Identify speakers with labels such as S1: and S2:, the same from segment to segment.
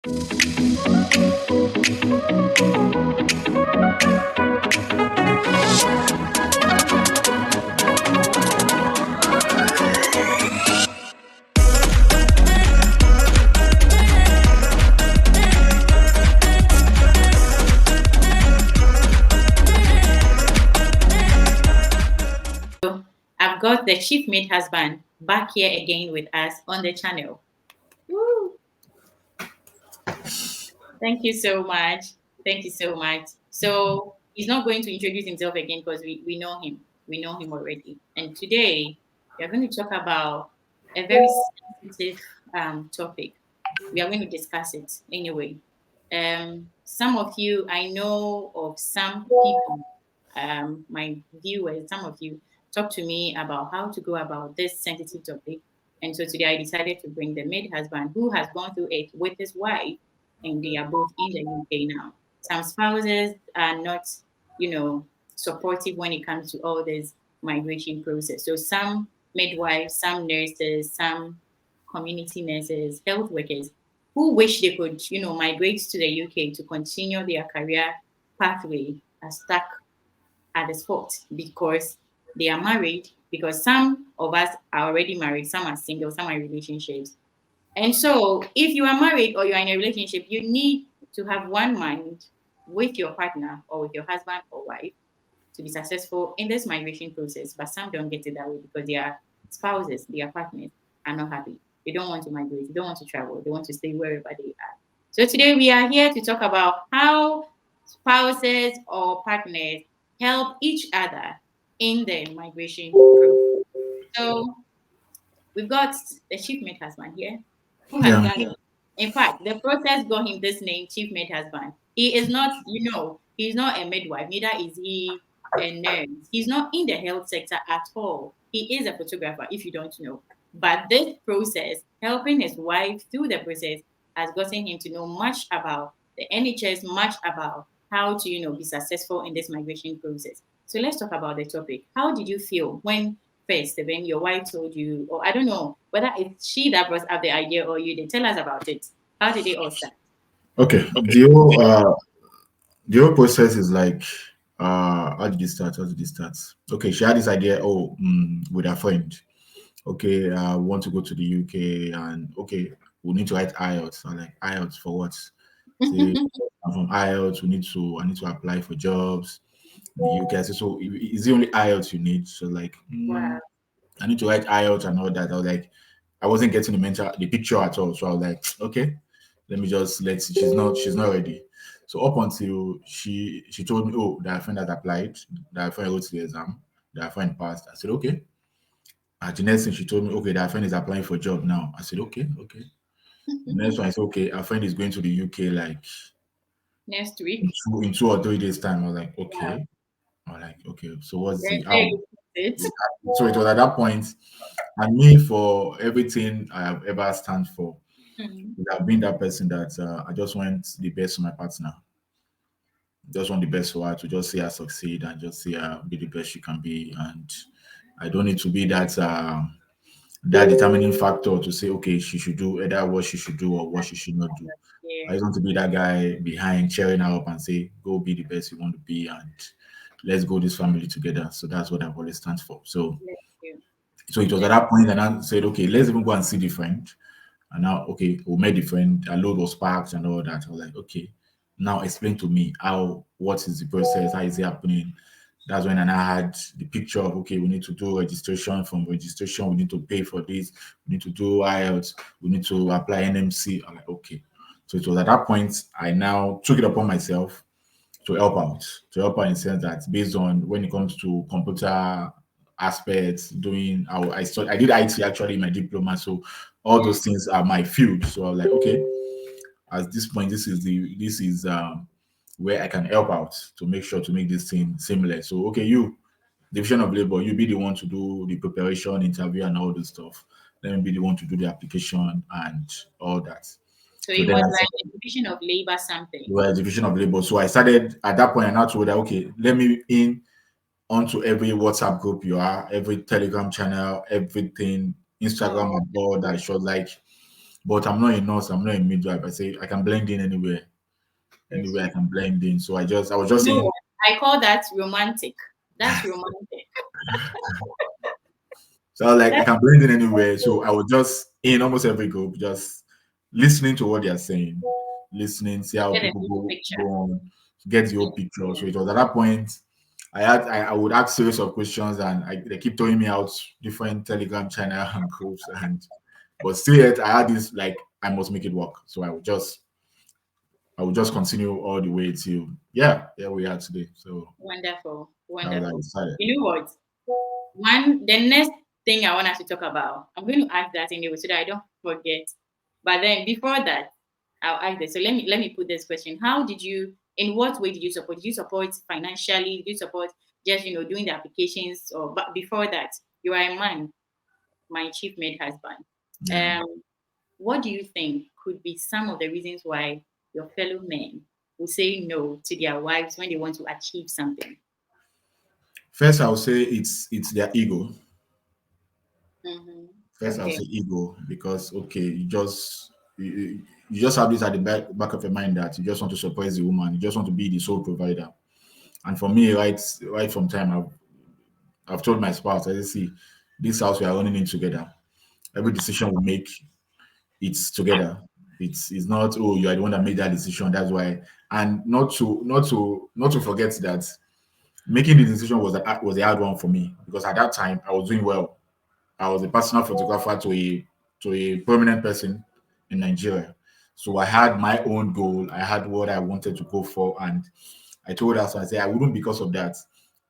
S1: I've got the chief mate husband back here again with us on the channel. Woo! Thank you so much. Thank you so much. So he's not going to introduce himself again because we know him. We know him already. And today we are going to talk about a very sensitive topic. We are going to discuss it anyway. Some of you, I know of some people, my viewers, some of you talk to me about how to go about this sensitive topic. And so today I decided to bring the maid husband who has gone through it with his wife, and they are both in the UK now. Some spouses are not, supportive when it comes to all this migration process. So some midwives, some nurses, some community nurses, health workers who wish they could, migrate to the UK to continue their career pathway are stuck at the spot because they are married, because some of us are already married, some are single, some are in relationships. And so if you are married or you are in a relationship, you need to have one mind with your partner or with your husband or wife to be successful in this migration process. But some don't get it that way because their spouses, their partners are not happy. They don't want to migrate, they don't want to travel, they want to stay wherever they are. So today we are here to talk about how spouses or partners help each other in the migration process. So we've got the chief mate husband here who has done it. In fact, the process got him this name, chief mate husband. He is not, he's not a midwife, neither is he a nurse. He's not in the health sector at all. He is a photographer, if you don't know. But this process, helping his wife through the process, has gotten him to know much about the NHS, much about how to, be successful in this migration process. So let's talk about the topic. How did you feel when your wife told you, or I don't know whether it's she that brought up the idea or you did? Tell us about it. How did it all start?
S2: Okay. The whole process is like how did it start? How did it start? Okay, she had this idea, with her friend. Okay, I want to go to the UK and okay, we need to write IELTS. I'm like, IELTS for what? Say I'm from IELTS, I need to apply for jobs in the UK. I said, so is the only IELTS you need? So like
S1: Wow.
S2: I need to write IELTS and all that. I was like, I wasn't getting the picture at all. So I was like, okay, let me just she's not ready. So up until she told me, oh, that her friend has applied, that her friend wrote the exam, that her friend passed. I said, okay. The next thing she told me, okay, that her friend is applying for a job now. I said, okay, okay. The next one I said, okay, our friend is going to the UK like
S1: Next week.
S2: in 2 or 3 days time. I was like,
S1: Wow.
S2: okay. I was like, okay, so what's
S1: Very,
S2: the how?
S1: very it.
S2: So it was at that point, and me for everything I have ever stand for,
S1: Mhm.
S2: would have been that person that I just want the best for my partner. Just want the best for her to just see her succeed and just see her be the best she can be. And I don't need to be that determining factor to say, okay, she should do either what she should do or what she should not do. I
S1: Yeah.
S2: just want to be that guy behind cheering her up and say, go be the best you want to be and let's go this family together. So that's what I've always stand for. So
S1: Bless you.
S2: so it was at
S1: Bless
S2: that point that I said, okay, let's even go and see the friend. And now, okay, we met the friend, a load was sparked and all that. I was like, okay, now explain to me what is the process, how is it happening? That's when and I had the picture of, okay, we need to do registration. From registration, we need to pay for this, we need to do IELTS, we need to apply NMC. I'm like, okay. So it was at that point I now took it upon myself to help out in the sense that based on when it comes to computer aspects, I did IT actually in my diploma, so all
S1: you.
S2: those things are my field. So I was like, okay, at this point, this is where I can help out to make sure to make this thing seamless. So okay, you division of labor, you be the one to do the preparation, interview, and all this stuff. Let me be the one to do the application and all that.
S1: So
S2: So
S1: it
S2: then
S1: was
S2: I
S1: like
S2: started
S1: a division of labor something.
S2: division of labor. So I started at that point, and I told her, okay, let me in onto every WhatsApp group you are, every Telegram channel, everything,
S1: Oh,
S2: Instagram and all that. She was like, but I'm not a nurse, I'm not a midwife. I say I can blend in anywhere.
S1: Bless
S2: Anywhere I
S1: you.
S2: can blend in. So I was
S1: You
S2: just
S1: know
S2: saying.
S1: what? I call that romantic. That's romantic.
S2: So I was like, I
S1: That's
S2: can blend in anywhere. So I was just in almost every group, just listening to what they are saying, listening, see how
S1: get a
S2: people
S1: full
S2: go
S1: picture.
S2: on, get the whole picture. So it was at that point I would ask series of questions, and they keep throwing me out different Telegram channel and groups, and but still yet I had this like I must make it work. So I would just continue all the way till here we are today. So
S1: Wonderful.
S2: that was how
S1: Wonderful.
S2: it started.
S1: You know what? The next thing I want us to talk about, I'm going to ask that anyway so that I don't forget. But then before that, I'll ask this. So let me put this question. How did you, in what way did you support? Did you support financially? Did you support just, doing the applications? Or, but before that, you are a man, my chief made husband.
S2: Yeah.
S1: Um, what do you think could be some of the reasons why your fellow men will say no to their wives when they want to achieve something?
S2: First, I'll say it's their ego.
S1: Mm-hmm.
S2: First, I'll
S1: Okay.
S2: say ego because okay, you just have this at the back of your mind that you just want to surprise the woman, you just want to be the sole provider. And for me, right from time, I've told my spouse, I say, see, this house we are running in together. Every decision we make, it's together. It's not you are the one that made that decision. That's why, and not to forget that making the decision was a hard one for me because at that time I was doing well. I was a personal photographer to a prominent person in Nigeria. So I had my own goal. I had what I wanted to go for, and I told her, so I said I wouldn't because of that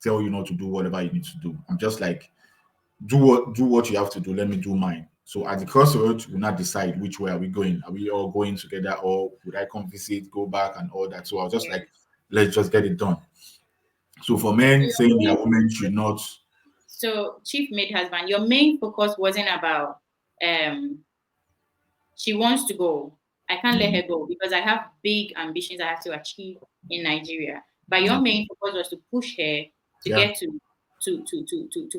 S2: tell you not to do whatever you need to do. I'm just like do what you have to do. Let me do mine. So at the crossroads, we'll not decide which way are we going. Are we all going together, or would I come visit, go back, and all that? So I was just
S1: Yeah.
S2: like, let's just get it done. So for
S1: So
S2: men saying
S1: your
S2: their
S1: main,
S2: women should not,
S1: so chief made husband, your main focus wasn't about um she wants to go. I can't let
S2: mm,
S1: her go because I have big ambitions I have to achieve in Nigeria. But your
S2: exactly,
S1: main focus was to push her to
S2: yeah,
S1: get to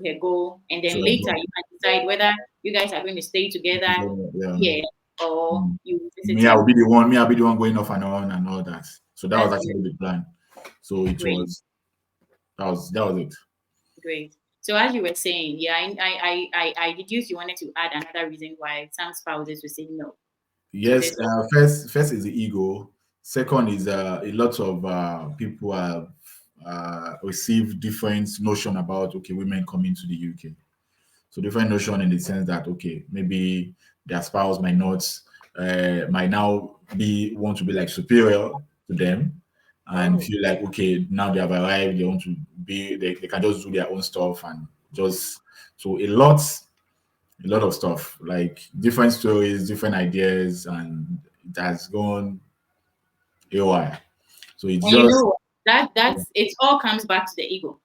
S1: her goal, and then
S2: to
S1: later you can decide whether you guys are going to stay together
S2: yeah.
S1: here or
S2: Mm.
S1: you visit
S2: Me, I'll
S1: him.
S2: be the one. Me, I'll be the one going off and on and all that. So that was
S1: That's
S2: actually the plan. So it
S1: great.
S2: was that was it.
S1: Great. So as you were saying, yeah, I deduced you wanted to add another reason why some spouses will say no to
S2: Yes.
S1: this.
S2: First is the ego. Second is a lot of people have received different notion about okay women coming to the UK. So different notion in the sense that okay maybe their spouse might now be want to be like superior to them and
S1: Oh,
S2: feel like okay now they have arrived they want to be they can just do their own stuff and just so a lot of stuff like different stories different ideas and it has gone AY. So it's
S1: and you
S2: just
S1: know what? That's it. All comes back to the ego.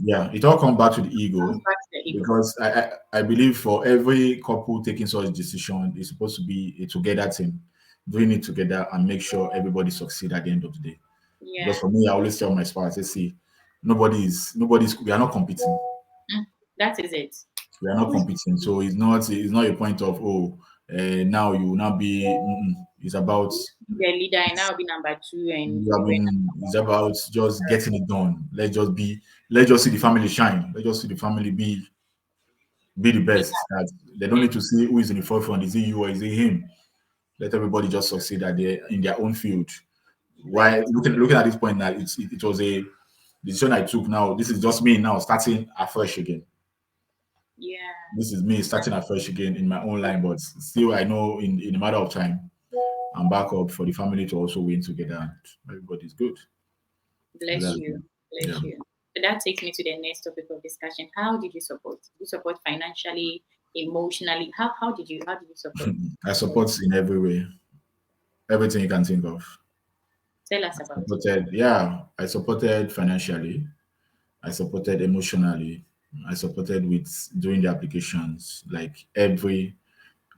S2: yeah, it all comes back to the
S1: Comes
S2: ego
S1: back to the ego.
S2: because I believe for every couple taking such decision, it's supposed to be a together thing, doing it together and make sure everybody succeed at the end of the day. Because
S1: Yeah,
S2: for me, I always tell my spouse, I say, see, we are not competing.
S1: mm, that is it.
S2: We are not competing. So it's not a point of now you will not be. It's about
S1: The leader, and I'll be number two, and
S2: I mean, it's about just getting it done. Let's just see the family shine. Let's just see the family be the
S1: yeah,
S2: best. That they don't need to see who is in the forefront. Is it you or is it him? Let everybody just succeed at in their own field. Why
S1: great.
S2: looking at this point now, it was a decision I took. Now this is just me now starting afresh again.
S1: Yeah,
S2: This is me starting afresh again in my own line, but still I know in a matter of time I'm back up for the family to also win together and everybody's good. So
S1: bless
S2: that's
S1: you,
S2: yeah.
S1: bless you. So that takes me to the next topic of discussion. How did you support? Did you support financially, emotionally? How did you support?
S2: I support in every way, everything you can think of.
S1: Tell us about it.
S2: I supported financially. I supported emotionally. I supported with doing the applications, like every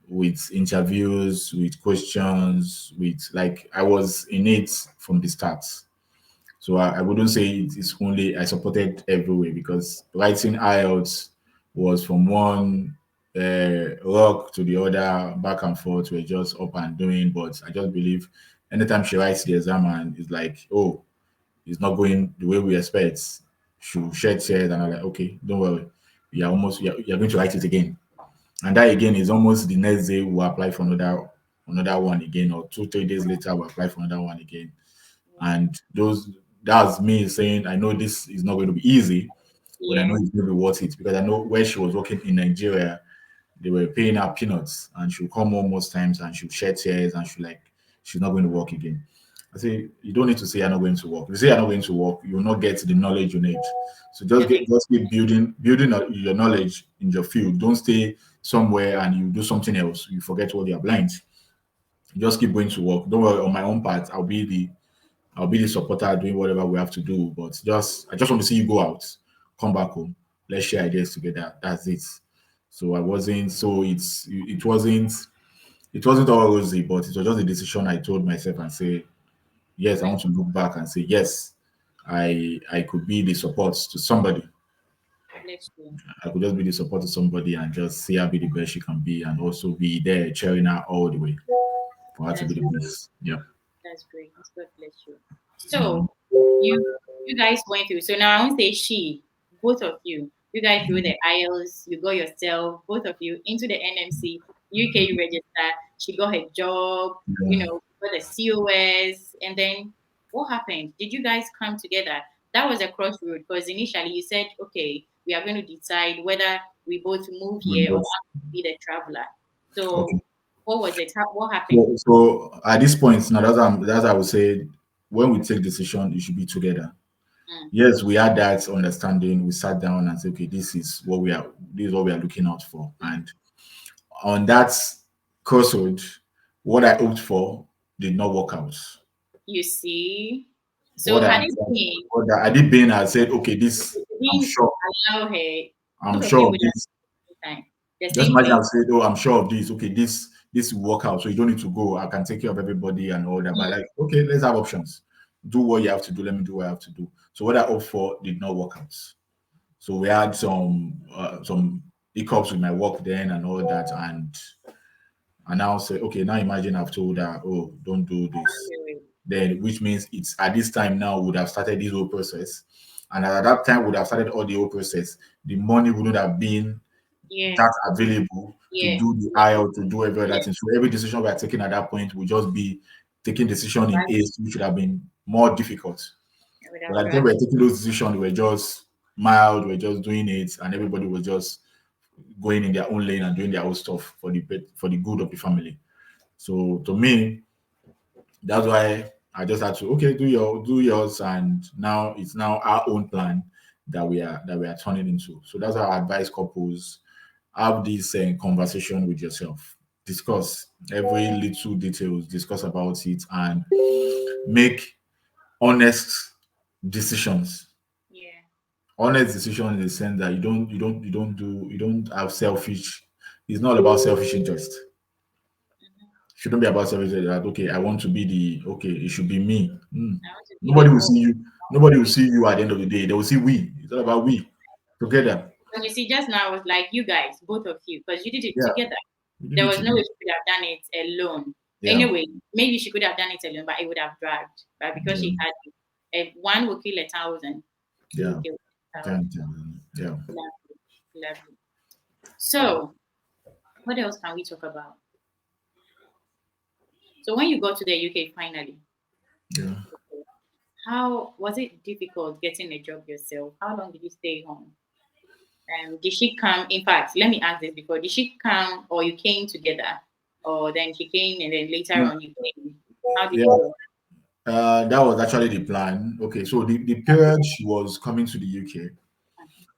S2: with interviews, with questions, with like I was in it from the start. So I wouldn't say it's only I supported every way because writing IELTS was from one. rock to the other, back and forth. We're just up and doing. But I just believe anytime she writes the exam and it's like, oh, it's not going the way we expect, she'll shed tears, and I'm like, okay, don't worry, you're going to write it again. And that again is almost the next day we'll apply for another one again, or 2 3 days later we'll apply for another one again. And that's me saying I know this is not going to be easy, but I know
S1: Yeah.
S2: it's going to be worth it, because I know where she was working in Nigeria, they were paying her peanuts, and she'll come home most times and she'll shed tears and she's not going to work again. I say you don't need to say you're not going to work. If you say you're not going to work, you will not get the knowledge you need. So
S1: Okay.
S2: just keep building your knowledge in your field. Don't stay somewhere and you do something else. You forget what you have learned. Just keep going to work. Don't worry. On my own part, I'll be the supporter doing whatever we have to do. But I just want to see you go out, come back home. Let's share ideas together. That's it. So I wasn't. So it wasn't all rosy, but it was just a decision I told myself and say, yes, I
S1: Bless,
S2: want to look back and say, yes, I could be the support to somebody.
S1: bless you.
S2: I could just be the support to somebody and just see her be the best she can be, and also be there cheering her all the way for her to be
S1: That's
S2: the best. Yeah.
S1: That's great. God bless you. So you you guys went through. So now I won't say she, both of you. You guys through the aisles. You got yourself, both of you, into the NMC. UK register. She got her job. You
S2: Yeah.
S1: know, got the COS, and then what happened? Did you guys come together? That was a crossroad because initially you said, okay, we are going to decide whether we both move
S2: We
S1: here or
S2: both-
S1: I'm going to be the traveler.
S2: Okay.
S1: So what was it? What happened?
S2: So at this point now, that's I would say, when we take decision, it should be together.
S1: Mm,
S2: Yes, we had that understanding. We sat down and said, okay, this is what we are looking out for.
S1: mm.
S2: And on that crossroad, what I hoped for did not work out.
S1: You see? So
S2: What I
S1: had
S2: had
S1: it been,
S2: had it been, I said, okay, this
S1: you
S2: I'm
S1: didn't
S2: sure,
S1: allow her,
S2: I'm
S1: both of
S2: sure
S1: you
S2: of
S1: would have
S2: this.
S1: the same time. The
S2: Just
S1: same
S2: imagine
S1: thing.
S2: I've said, oh, I'm sure of this. Okay, this will work out. So you don't need to go. I can take care of everybody and all that. But
S1: Mm,
S2: like, okay, let's have options. Do what you have to do. Let me do what I have to do. So what I hoped for did not work out. So we had some hiccups with my work then and all that. And now say, okay, now imagine I've told her, oh, don't do this. Then which means it's at this time now would have started this whole process. And at that time would have started all the whole process. The money wouldn't have been
S1: yeah,
S2: that available to
S1: yeah.
S2: do the IEL, to do every other
S1: Yeah.
S2: thing. So every decision we are taking at that point will just be taking decision in
S1: Right.
S2: haste, which would have been more difficult.
S1: I would
S2: But
S1: have
S2: at the time we
S1: dragged.
S2: were taking those decisions, we were just mild, we were just doing it, and everybody was just going in their own lane and doing their own stuff for the good of the family. So to me, that's why I just had to, okay, do yours, and now it's now our own plan that we are turning into. So that's how I advise couples, have this conversation with yourself, discuss every little details, discuss about it, and make honest decisions.
S1: Yeah.
S2: Honest decision in the sense that you don't have selfish. It's not about selfish interest.
S1: Hmm.
S2: Shouldn't be about selfish interest. That okay, I want to be the okay. It should be me.
S1: I want to be
S2: Nobody
S1: the
S2: will
S1: top.
S2: see you. Nobody will see you at the end of the day. They will see we. It's all about we together.
S1: But you see, just now I was like, you guys, both of you, because you did it
S2: Yeah,
S1: together.
S2: we did
S1: There
S2: it
S1: was no way
S2: together.
S1: she could have done it alone.
S2: Yeah,
S1: Anyway, maybe she could have done it alone, but it would have dragged. But because
S2: yeah,
S1: she had it, one will kill 1,000, two will
S2: yeah,
S1: kill
S2: yeah,
S1: 1,000.
S2: yeah.
S1: Lovely, lovely. So, what else can we talk about? So, when you got to the UK finally,
S2: Yeah.
S1: how was it difficult getting a job yourself? How long did you stay home? Did she come? In fact, let me ask this before. Did she come or you came together? Or then she came and then later on you came? How did it
S2: Yeah,
S1: go?
S2: that was actually the plan. Okay, so the period she was coming to the UK,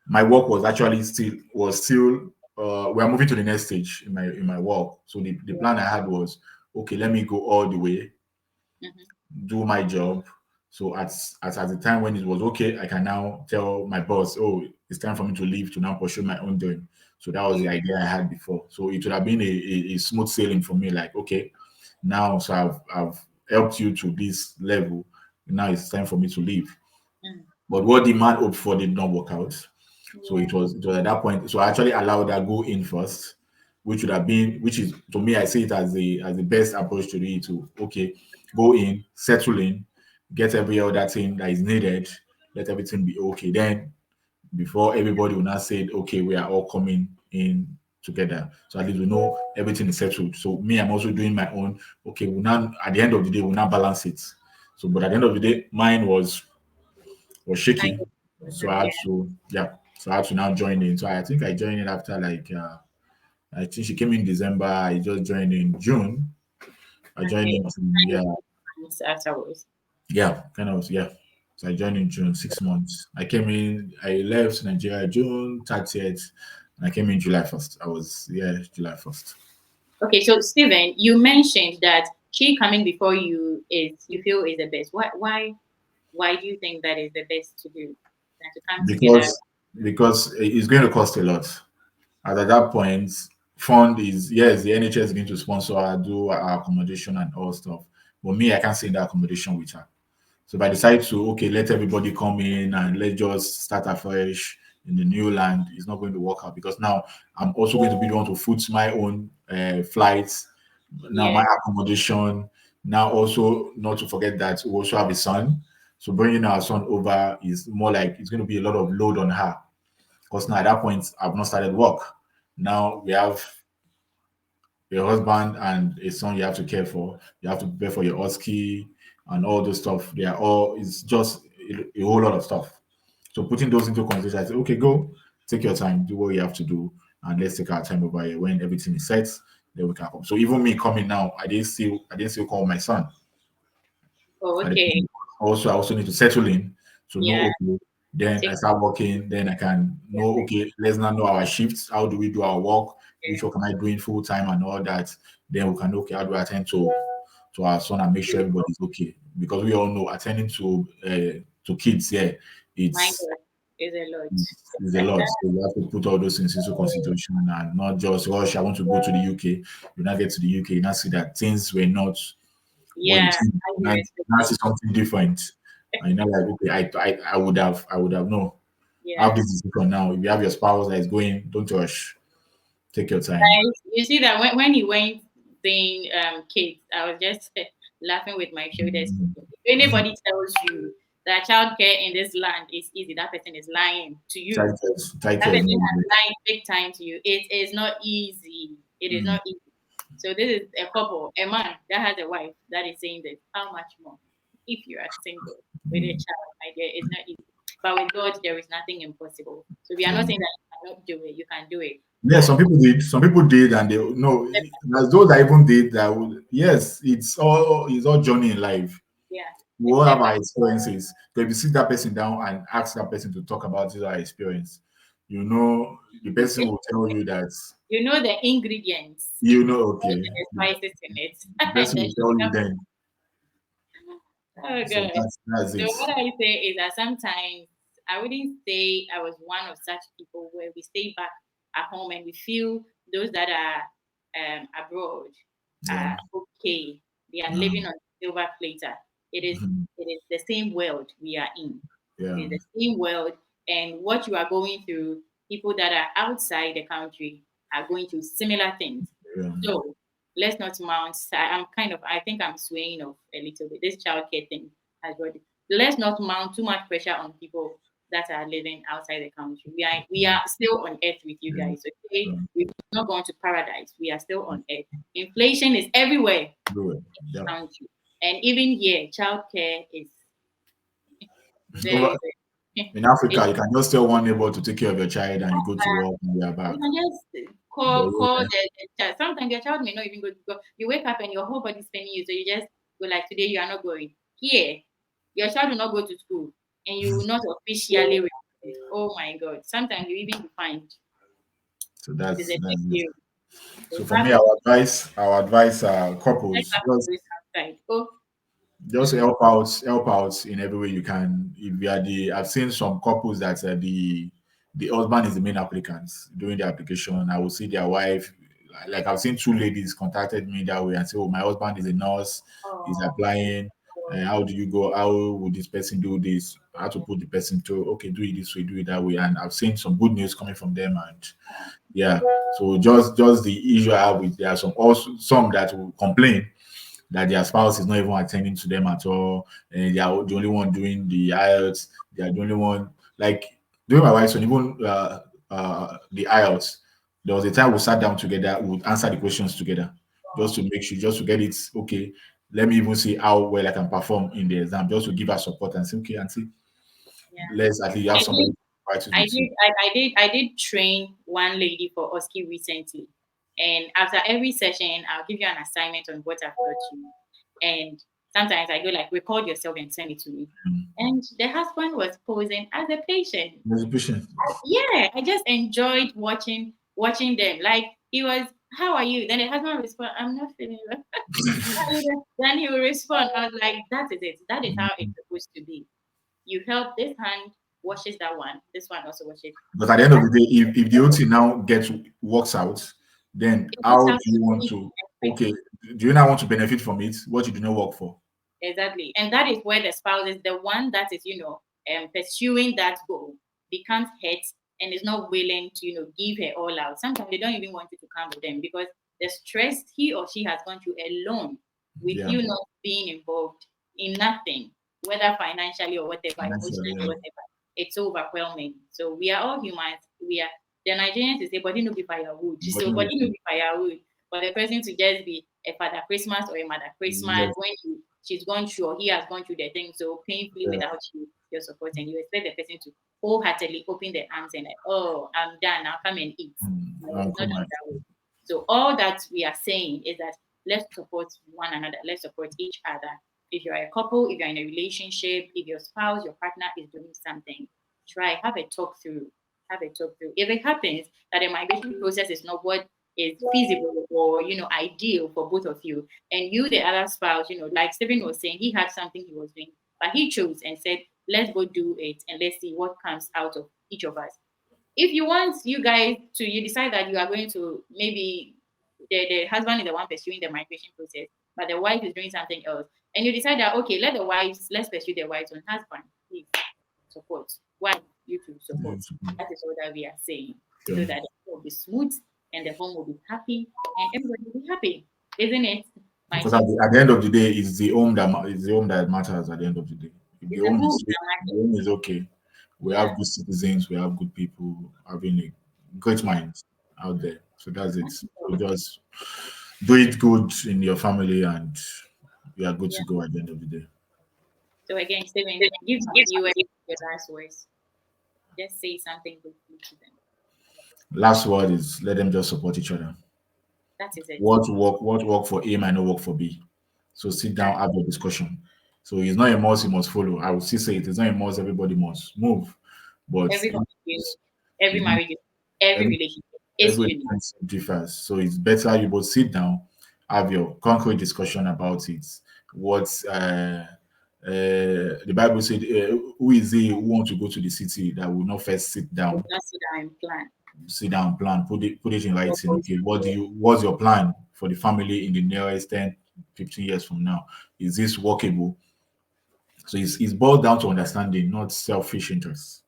S2: my work was still we are moving to the next stage in my work. So the plan I had was, okay, let me go all the way,
S1: Mm-hmm.
S2: do my job. So at the time when it was okay, I can now tell my boss, oh, it's time for me to leave to now pursue my own dream. So that was the
S1: Yeah.
S2: idea I had before. So it would have been a smooth sailing for me. Like, okay, now so I've helped you to this level. Now it's time for me to leave.
S1: Mm.
S2: But what the man hoped for did not work out. So
S1: Yeah.
S2: it was at that point. So I actually allowed her go in first. which would have been, which is to me, I see it as the best approach to do it. To okay, go in, settle in, get every other thing that is needed, let everything be okay. Then before everybody will not say, okay, we are all coming in together. So at least we know everything is settled. So me, I'm also doing my own. Okay, we now at the end of the day, we'll not balance it. So, but at the end of the day, mine was
S1: I
S2: shaking. So I
S1: yeah.
S2: had to, yeah. So I had to now join in. So I think I joined in after like I think she came in December. I just joined in June. I joined
S1: Okay.
S2: in June, yeah.
S1: Months afterwards.
S2: Yeah, kind of, yeah. So I joined in June, 6 months. I came in, I left Nigeria June 30th, and I came in July 1st. I was, yeah, July 1st.
S1: Okay, so Stephen, you mentioned that she coming before you is you feel is the best. Why do you think that is the best to do than to come together?
S2: Because it's going to cost a lot. And at that point, fund is, yes, the NHS is going to sponsor her, do our accommodation and all stuff. But me, I can't stay in that accommodation with her. So if I decide to, okay, let everybody come in and let's just start afresh in the new land, it's not going to work out because now I'm also going to be the one to foot my own flights, now
S1: Yeah.
S2: my accommodation. Now also not to forget that we also have a son. So bringing our son over is more like it's going to be a lot of load on her because now at that point I've not started work. Now we have a husband and a son you have to care for. You have to prepare for your husky and all those stuff. They are all it's just a whole lot of stuff. So putting those into consideration, I say, okay, go take your time, do what you have to do, and let's take our time over here. When everything is set, then we can come. So even me coming now, I didn't still call my son.
S1: Oh,
S2: I
S1: okay.
S2: didn't- I also need to settle in to
S1: Yeah.
S2: know okay. Then I
S1: Take
S2: start working. Then I can know okay. Let's now know our shifts. How do we do our work? Which
S1: care.
S2: work am I doing full time and all that? Then we can know okay. How do I attend to our son and make sure everybody's okay? Because we all know attending to kids here,
S1: My
S2: it's
S1: God, is a
S2: is a
S1: lot.
S2: lot. So you have to put all those things into consideration and not just rush. I want to go to the UK. You now get to the UK, you now see that things were not what you
S1: Yeah,
S2: think.
S1: I
S2: Now,
S1: your
S2: now see
S1: expectations.
S2: something different. And you're not like, okay, I would have no. Have
S1: Yeah.
S2: this decision now. If you have your spouse that is going, don't rush. Take your time.
S1: Guys, you see that when he went saying kids, I was just laughing with my shoulders.
S2: Mhm.
S1: If anybody tells you that childcare in this land is easy, that person is lying to you. That
S2: Title is
S1: person
S2: not
S1: has
S2: easy.
S1: lied big time to you. It is not easy. It is
S2: Mm,
S1: not easy. So this is a couple, a man that has a wife that is saying this. How much more if you are single with a
S2: mm,
S1: child? My dear, it's not easy. But with God, there is nothing impossible. So we are
S2: yeah.
S1: not saying that you cannot do it. You can do it.
S2: Yeah,
S1: But
S2: some people did. Some people did, and they no. As those that even did that, yes, it's all journey in life.
S1: yeah,
S2: We
S1: it's
S2: all have
S1: never.
S2: our experiences. But if you sit that person down and ask that person to talk about his or her experience, the person will tell you that
S1: You know the ingredients,
S2: okay.
S1: the spices in it,
S2: The
S1: and
S2: person
S1: the
S2: will tell you
S1: sugar.
S2: then.
S1: Oh
S2: So
S1: God.
S2: that's
S1: So
S2: it.
S1: what I say is that sometimes I wouldn't say I was one of such people where we stay back at home and we feel those that are abroad
S2: Yeah.
S1: are okay. They are
S2: Um,
S1: living on silver platter.
S2: mhm,
S1: It is the same world we are in. It
S2: yeah.
S1: is the same world, and what you are going through, people that are outside the country are going through similar things.
S2: Yeah.
S1: So let's not mount. I think I'm swaying off a little bit. This childcare thing has already. Let's not mount too much pressure on people that are living outside the country. We are still on earth with you
S2: Yeah.
S1: guys. Okay,
S2: Yeah.
S1: we've not gone to paradise. We are still on earth. Inflation is everywhere
S2: Do it.
S1: in this
S2: Yeah.
S1: country, and even here, childcare is
S2: Over
S1: very very.
S2: in Africa,
S1: It's
S2: you can just tell one neighbor to take care of your child and you go to work and you are
S1: You
S2: back.
S1: can just
S2: But
S1: call the child. Sometimes your child may not even go to go. You wake up and your whole body is paining you, so you just go like, today you are not going. Here, your child will not go to school, and you will not officially report it. Oh my God! Sometimes you even be fined.
S2: so
S1: It is a big
S2: that's it.
S1: deal. So
S2: So for me,
S1: family,
S2: our advice
S1: let
S2: couples
S1: family do it outside. Oh,
S2: just help out in every way you can. If you are I've seen some couples that the husband is the main applicant during the application. I will see their wife. Like I've seen two ladies contacted me that way and say, "Oh, my husband is a nurse. He's
S1: oh,
S2: applying." How do you go? How would this person do this? How to put the person through? Okay, do it this way, do it that way. And I've seen some good news coming from them, and yeah. So just the issue I have with, there are some also some that will complain that their spouse is not even attending to them at all, and they are the only one doing the IELTS. They are the only one, like, during my wife's one, even the IELTS. There was a time we sat down together, we would answer the questions together, just to make sure, just to get it okay. Let me even see how well I can perform in the exam, just to give her support and say, okay, auntie,
S1: Yeah.
S2: let's at least have
S1: I
S2: somebody
S1: did
S2: to practice
S1: I
S2: with you.
S1: did I did train one lady for OSCE recently. And after every session, I'll give you an assignment on what I've taught you. And sometimes I go like, record yourself and send it to me. And the husband was posing as a patient.
S2: There's a patient.
S1: Yeah, I just enjoyed watching them. Like he was, how are you? Then the husband respond, I'm not feeling well. Then he will respond. I was like, that is it. That is how it's supposed to be. You help this hand washes that one. This one also washes.
S2: But at the end of the day, if the OT now gets works out, then
S1: It
S2: how
S1: works
S2: do
S1: out
S2: you want
S1: each
S2: to?
S1: and
S2: Okay,
S1: everything.
S2: do you now want to benefit from it? What you do not work for?
S1: Exactly. And that is where the spouse is the one that is, pursuing that goal, becomes hurt and is not willing to, give her all out. Sometimes they don't even want you to come with them because the stress he or she has gone through alone with
S2: Yeah,
S1: you not being involved in nothing, whether financially or whatever,
S2: financially,
S1: emotionally
S2: yeah.
S1: or whatever, it's overwhelming. So we are all humans. We are the Nigerians to say body no be firewood.
S2: But
S1: So
S2: you
S1: body no be firewood. For the person to just be a Father Christmas or a Mother Christmas
S2: just
S1: when she's gone through or he has gone through the thing so painfully
S2: yeah,
S1: without your support, and you expect the person to wholeheartedly open their arms and like, oh, I'm done, now come and eat. No, it's not
S2: come
S1: done
S2: on.
S1: that way. So all that we are saying is that let's support one another, let's support each other. If you're a couple, if you're in a relationship, if your spouse, your partner is doing something, try have a talk through. Have a talk through. If it happens that the migration process is not what is feasible or ideal for both of you, and you, the other spouse, like Stephen was saying, he had something he was doing, but he chose and said, let's go do it and let's see what comes out of each of us. If you want you guys to, you decide that you are going to maybe the husband is the one pursuing the migration process, but the wife is doing something else, and you decide that okay, let's pursue the wife's own husband, please support. Why you to support? That is all that we are saying,
S2: Yeah.
S1: so that the home will be smooth and the home will be happy and everybody will be happy, isn't it? My
S2: Because at
S1: kids,
S2: the end of the day, it's the home that it's the home that matters. At the end of the day, if the
S1: it's the
S2: home
S1: home
S2: is
S1: that
S2: the
S1: matters.
S2: home is okay, we have
S1: Yeah,
S2: good citizens, we have good people having a great
S1: yeah.
S2: minds out there. So that's it.
S1: That's
S2: So
S1: all.
S2: just do it good in your family, and we are good
S1: Yeah.
S2: to go at the end of the day.
S1: So again, Stephen, give my viewers your last words. Just say something good to them.
S2: Last word is let them just support each other.
S1: That is it.
S2: What work for A might not work for B. So sit down, have a discussion. So it's not a must you must follow. I would still say it's not a must everybody must move. But
S1: Every home is unique.
S2: it's,
S1: Every
S2: it's not
S1: marriage, every
S2: every
S1: relationship is
S2: every
S1: unique.
S2: concept differs. So it's better you both sit down, have your concrete discussion about it. What the Bible said, who is he who want to go to the city that will not first
S1: We will not sit down and plan.
S2: sit down, plan, put it in writing. Okay, what's your plan for the family in the nearest 10, 15 years from now? Is this workable? So it's boiled down to understanding, not selfish interests.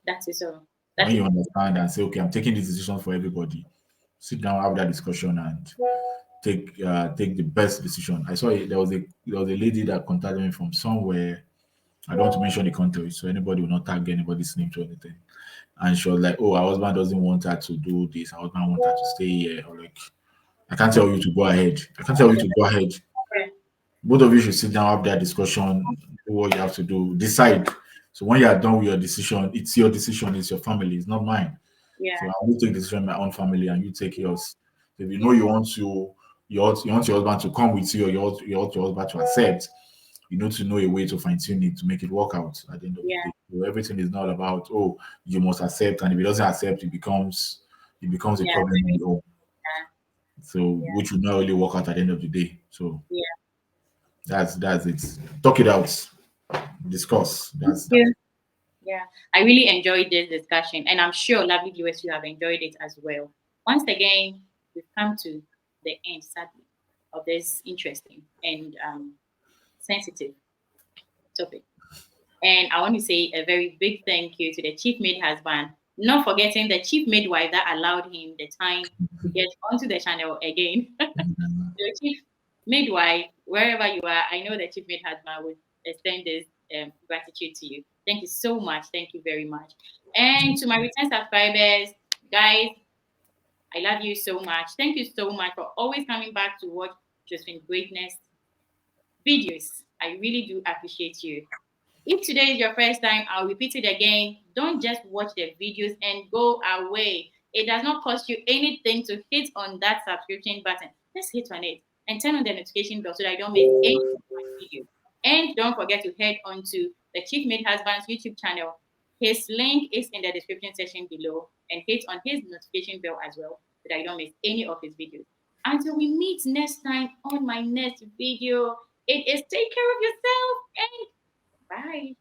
S1: That is all.
S2: When
S1: That
S2: you
S1: is
S2: understand and say, okay, I'm taking this decision for everybody, sit down, have that discussion, and take the best decision. I saw there was a lady that contacted me from somewhere. I don't want to mention the country, so anybody will not tag anybody's name to anything. And she was like, "Oh, her husband doesn't want her to do this. Her husband wants her to stay here." Or like, I can't tell you to go ahead. I can't tell you to go ahead.
S1: okay.
S2: Both of you should sit down, have that discussion, do what you have to do, decide. So when you are done with your decision, it's your decision, it's your family, it's not mine. So
S1: Yeah,
S2: I will take the decision in my own family, and you take yours. So if you know
S1: yeah,
S2: you want your husband to come with you, or you want your husband to accept, you need to know a way to fine tune it to make it work out at the end of the
S1: yeah,
S2: day. So everything is not about, oh, you must accept, and if he doesn't accept, it becomes a
S1: yeah,
S2: problem in the home. So
S1: yeah,
S2: which would not really work out at the end of the day. So
S1: yeah.
S2: that's it. Talk it out, discuss. That's
S1: Yeah. Yeah, I really enjoyed this discussion, and I'm sure lovely viewers you have enjoyed it as well. Once again, we've come to the end, sadly, of this interesting and sensitive topic. And I want to say a very big thank you to the chief maid husband, not forgetting the chief midwife that allowed him the time to get onto the channel again. The chief midwife, wherever you are, I know the chief maid husband would extend this gratitude to you. Thank you so much. Thank you very much. And to my return subscribers, guys, I love you so much. Thank you so much for always coming back to watch Josfyn Greatness videos. I really do appreciate you. If today is your first time, I'll repeat it again. Don't just watch the videos and go away. It does not cost you anything to hit on that subscription button. Just hit on it and turn on the notification bell so that you don't miss any of my videos. And don't forget to head on to the Chief Maid Husband's YouTube channel. His link is in the description section below, and hit on his notification bell as well so that you don't miss any of his videos. Until we meet next time on my next video, it is take care of yourself and bye.